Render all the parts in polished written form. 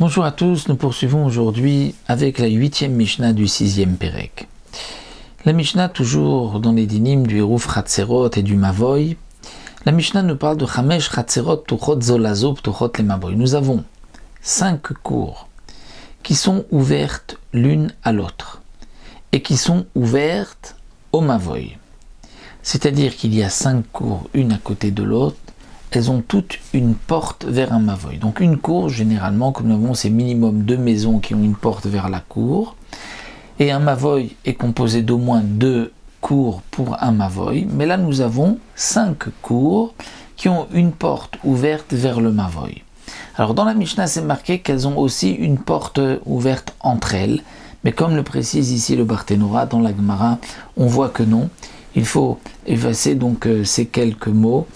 Bonjour à tous, nous poursuivons aujourd'hui avec la 8e Mishnah du 6e Pérec. La Mishnah, toujours dans les dynimes du Hérouf Chatzerot et du Mavoy, la Mishnah nous parle de Chamesh Chatzerot Tuchot Zolazo Ptuchot le Mavoy. Nous avons 5 cours qui sont ouvertes l'une à l'autre et qui sont ouvertes au Mavoy. C'est-à-dire qu'il y a 5 cours, une à côté de l'autre. Elles ont toutes une porte vers un mavoy. Donc une cour, généralement, comme nous avons, c'est minimum 2 maisons qui ont une porte vers la cour. Et un mavoy est composé d'au moins 2 cours pour un mavoy. Mais là, nous avons 5 cours qui ont une porte ouverte vers le mavoy. Alors dans la Mishnah, c'est marqué qu'elles ont aussi une porte ouverte entre elles. Mais comme le précise ici le Barthénora, dans la Gemara, on voit que non. Il faut effacer donc ces quelques mots.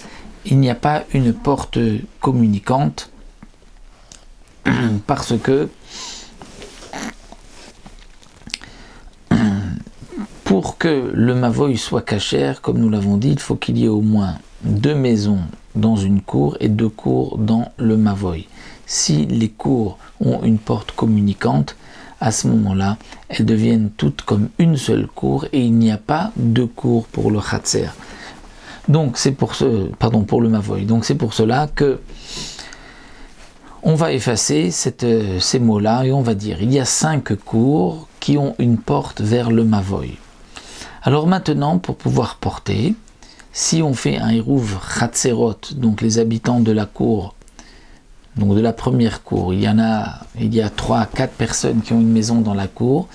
Il n'y a pas une porte communicante parce que pour que le mavoy soit cachère, comme nous l'avons dit, il faut qu'il y ait au moins 2 maisons dans une cour et 2 cours dans le mavoy. Si les cours ont une porte communicante, à ce moment-là, elles deviennent toutes comme une seule cour et il n'y a pas 2 cours pour le chatser. Donc c'est pour le mavoy. Donc c'est pour cela que on va effacer ces mots-là et on va dire il y a 5 cours qui ont une porte vers le mavoy. Alors maintenant, pour pouvoir porter, si on fait un hérouv chatzerot, donc les habitants de la cour, donc de la première cour, il y a 3 à 4 personnes qui ont une maison dans la cour,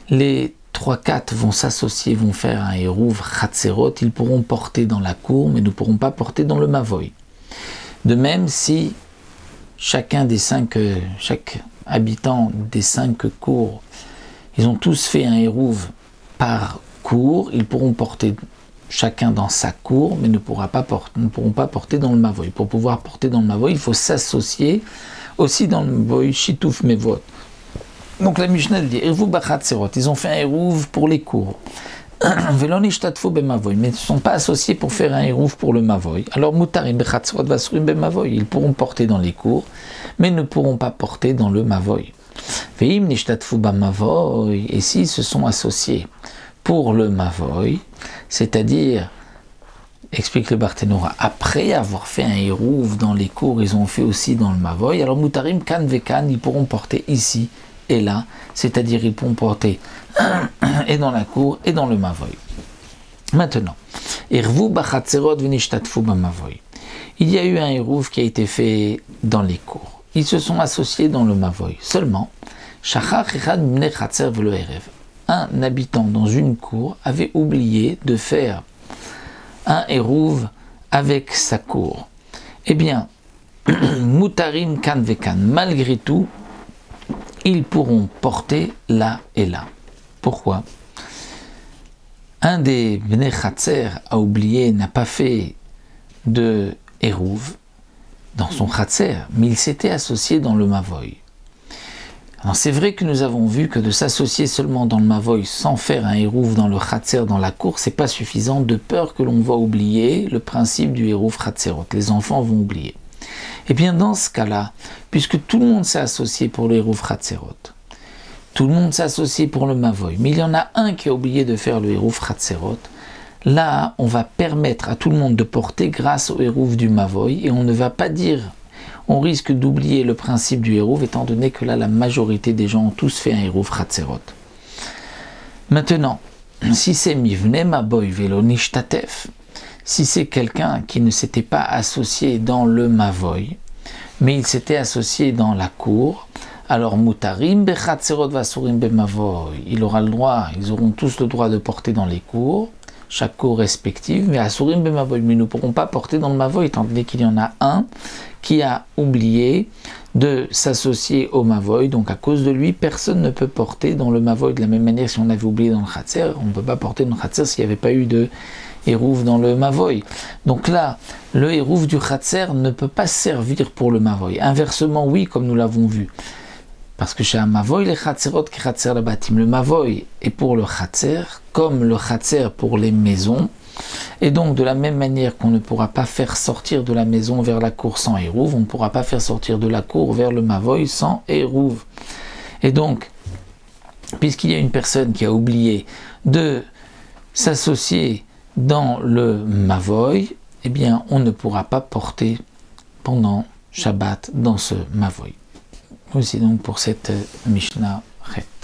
les 3-4 vont s'associer, vont faire un hérouv chatzerot, ils pourront porter dans la cour, mais ne pourront pas porter dans le mavoy. De même, si chaque habitant des 5 cours, ils ont tous fait un hérouv par cour, ils pourront porter chacun dans sa cour, mais ne pourront pas porter dans le mavoy. Pour pouvoir porter dans le mavoy, il faut s'associer aussi dans le mavoy shituf mevot. Donc la Mishnah dit, ils ont fait un hérouv pour les cours. Mais ils ne sont pas associés pour faire un hérouv pour le mavoy. Alors ils pourront porter dans les cours, mais ne pourront pas porter dans le mavoy. Et s'ils se sont associés pour le mavoy, c'est-à-dire, explique le Barthénora, après avoir fait un hérouv dans les cours, ils ont fait aussi dans le mavoy. Alors mutarim kan vekan, ils pourront porter ici et là, c'est-à-dire ils pourront porter et dans la cour et dans le mavoy. Maintenant, il y a eu un hérouv qui a été fait dans les cours. Ils se sont associés dans le mavoy. Seulement, un habitant dans une cour avait oublié de faire un hérouv avec sa cour. Eh bien, mutarim kan vekan, malgré tout, ils pourront porter là et là. Pourquoi? Un des Bnei Chatser a oublié, n'a pas fait de hérouv dans son Chatser, mais il s'était associé dans le Mavoy. Alors c'est vrai que nous avons vu que de s'associer seulement dans le Mavoy sans faire un hérouv dans le Chatser, dans la cour, c'est pas suffisant, de peur que l'on va oublier le principe du hérouv Chatserot. Les enfants vont oublier. Et bien dans ce cas-là, puisque tout le monde s'est associé pour le hérouv chatzerot, tout le monde s'est associé pour le mavoy, mais il y en a un qui a oublié de faire le hérouv chatzerot, là on va permettre à tout le monde de porter grâce au hérouv du mavoy, et on ne va pas dire, on risque d'oublier le principe du hérouv, étant donné que là la majorité des gens ont tous fait un hérouv chatzerot. Maintenant, si c'est mivne maboy velo nishtatef, si c'est quelqu'un qui ne s'était pas associé dans le mavoy, mais il s'était associé dans la cour, alors mutarim bechatzerot vasurim bemavoy, ils auront tous le droit de porter dans les cours, chaque cour respective, mais asurim bemavoy, mais ils ne pourront pas porter dans le mavoy, étant donné qu'il y en a un qui a oublié de s'associer au mavoy, donc à cause de lui, personne ne peut porter dans le mavoy. De la même manière, si on avait oublié dans le chatser, on ne peut pas porter dans le chatser s'il n'y avait pas eu de hérouv dans le mavoy. Donc là, le hérouv du chatser ne peut pas servir pour le mavoy. Inversement, oui, comme nous l'avons vu. Parce que chez un mavoy, les chatserot qui chatser la batim, le mavoy est pour le chatser, comme le chatser pour les maisons. Et donc, de la même manière qu'on ne pourra pas faire sortir de la maison vers la cour sans Hérouv, on ne pourra pas faire sortir de la cour vers le Mavoy sans Hérouv. Et donc, puisqu'il y a une personne qui a oublié de s'associer dans le Mavoy, eh bien, on ne pourra pas porter pendant Shabbat dans ce Mavoy. Voici donc pour cette Mishnah Chet.